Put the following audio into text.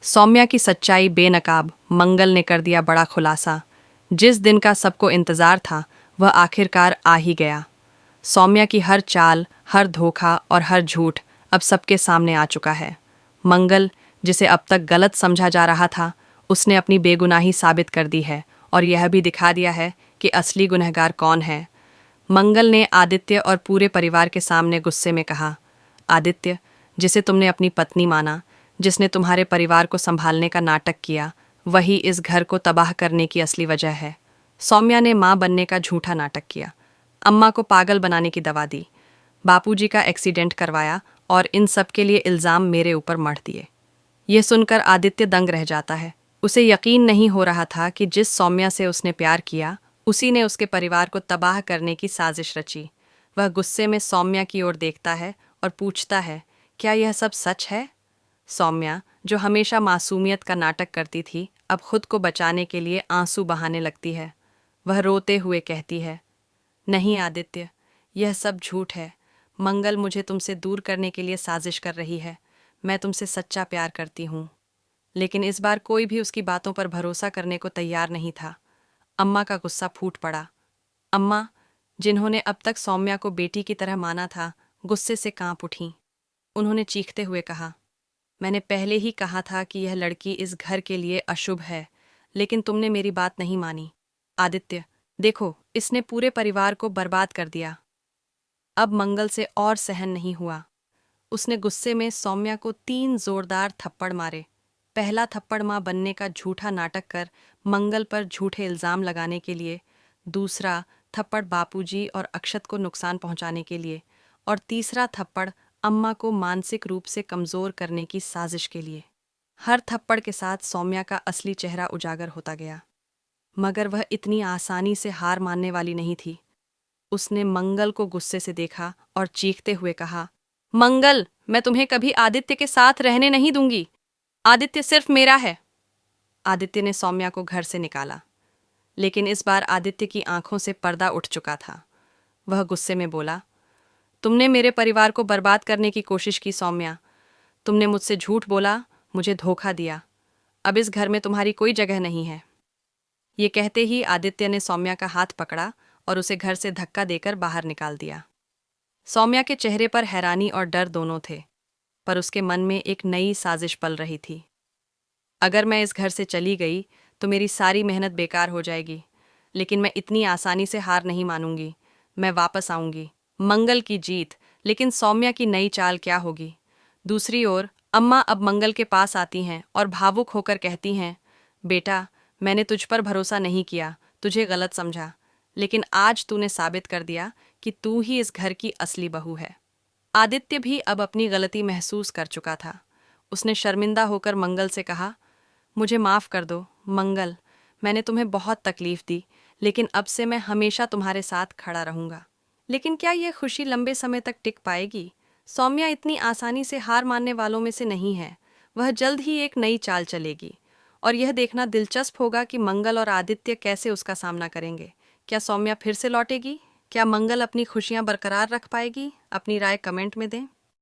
सौम्या की सच्चाई बेनकाब मंगल ने कर दिया बड़ा खुलासा। जिस दिन का सबको इंतजार था वह आखिरकार आ ही गया। सौम्या की हर चाल, हर धोखा और हर झूठ अब सबके सामने आ चुका है। मंगल, जिसे अब तक गलत समझा जा रहा था, उसने अपनी बेगुनाही साबित कर दी है और यह भी दिखा दिया है कि असली गुनहगार कौन है। मंगल ने आदित्य और पूरे परिवार के सामने गुस्से में कहा, आदित्य, जिसे तुमने अपनी पत्नी माना, जिसने तुम्हारे परिवार को संभालने का नाटक किया, वही इस घर को तबाह करने की असली वजह है। सौम्या ने मां बनने का झूठा नाटक किया, अम्मा को पागल बनाने की दवा दी, बापूजी का एक्सीडेंट करवाया और इन सब के लिए इल्ज़ाम मेरे ऊपर मढ़ दिए। यह सुनकर आदित्य दंग रह जाता है। उसे यकीन नहीं हो रहा था कि जिस सौम्या से उसने प्यार किया, उसी ने उसके परिवार को तबाह करने की साजिश रची। वह गुस्से में सौम्या की ओर देखता है और पूछता है, क्या यह सब सच है? सौम्या, जो हमेशा मासूमियत का नाटक करती थी, अब खुद को बचाने के लिए आंसू बहाने लगती है। वह रोते हुए कहती है, नहीं आदित्य, यह सब झूठ है। मंगल मुझे तुमसे दूर करने के लिए साजिश कर रही है। मैं तुमसे सच्चा प्यार करती हूँ। लेकिन इस बार कोई भी उसकी बातों पर भरोसा करने को तैयार नहीं था। अम्मा का गुस्सा फूट पड़ा। अम्मा, जिन्होंने अब तक सौम्या को बेटी की तरह माना था, गुस्से से कांप उठीं। उन्होंने चीखते हुए कहा, मैंने पहले ही कहा था कि यह लड़की इस घर के लिए अशुभ है, लेकिन तुमने मेरी बात नहीं मानी। आदित्य, देखो, इसने पूरे परिवार को बर्बाद कर दिया। अब मंगल से और सहन नहीं हुआ। उसने गुस्से में सौम्या को 3 जोरदार थप्पड़ मारे। पहला थप्पड़ मां बनने का झूठा नाटक कर मंगल पर झूठे इल्जाम लगाने के लिए, दूसरा थप्पड़ बापूजी और अक्षत को नुकसान पहुंचाने के लिए, और तीसरा थप्पड़ अम्मा को मानसिक रूप से कमजोर करने की साजिश के लिए। हर थप्पड़ के साथ सौम्या का असली चेहरा उजागर होता गया, मगर वह इतनी आसानी से हार मानने वाली नहीं थी। उसने मंगल को गुस्से से देखा और चीखते हुए कहा, मंगल, मैं तुम्हें कभी आदित्य के साथ रहने नहीं दूंगी। आदित्य सिर्फ मेरा है। आदित्य ने सौम्या को घर से निकाला, लेकिन इस बार आदित्य की आंखों से पर्दा उठ चुका था। वह गुस्से में बोला, तुमने मेरे परिवार को बर्बाद करने की कोशिश की सौम्या। तुमने मुझसे झूठ बोला, मुझे धोखा दिया। अब इस घर में तुम्हारी कोई जगह नहीं है। ये कहते ही आदित्य ने सौम्या का हाथ पकड़ा और उसे घर से धक्का देकर बाहर निकाल दिया। सौम्या के चेहरे पर हैरानी और डर दोनों थे, पर उसके मन में एक नई साजिश पल रही थी। अगर मैं इस घर से चली गई तो मेरी सारी मेहनत बेकार हो जाएगी, लेकिन मैं इतनी आसानी से हार नहीं मानूंगी। मैं वापस आऊंगी। मंगल की जीत, लेकिन सौम्या की नई चाल क्या होगी? दूसरी ओर अम्मा अब मंगल के पास आती हैं और भावुक होकर कहती हैं, बेटा, मैंने तुझ पर भरोसा नहीं किया, तुझे गलत समझा, लेकिन आज तूने साबित कर दिया कि तू ही इस घर की असली बहू है। आदित्य भी अब अपनी गलती महसूस कर चुका था। उसने शर्मिंदा होकर मंगल से कहा, मुझे माफ़ कर दो मंगल, मैंने तुम्हें बहुत तकलीफ दी, लेकिन अब से मैं हमेशा तुम्हारे साथ खड़ा रहूंगा। लेकिन क्या यह खुशी लंबे समय तक टिक पाएगी? सौम्या इतनी आसानी से हार मानने वालों में से नहीं है। वह जल्द ही एक नई चाल चलेगी, और यह देखना दिलचस्प होगा कि मंगल और आदित्य कैसे उसका सामना करेंगे। क्या सौम्या फिर से लौटेगी? क्या मंगल अपनी खुशियां बरकरार रख पाएगी? अपनी राय कमेंट में दें।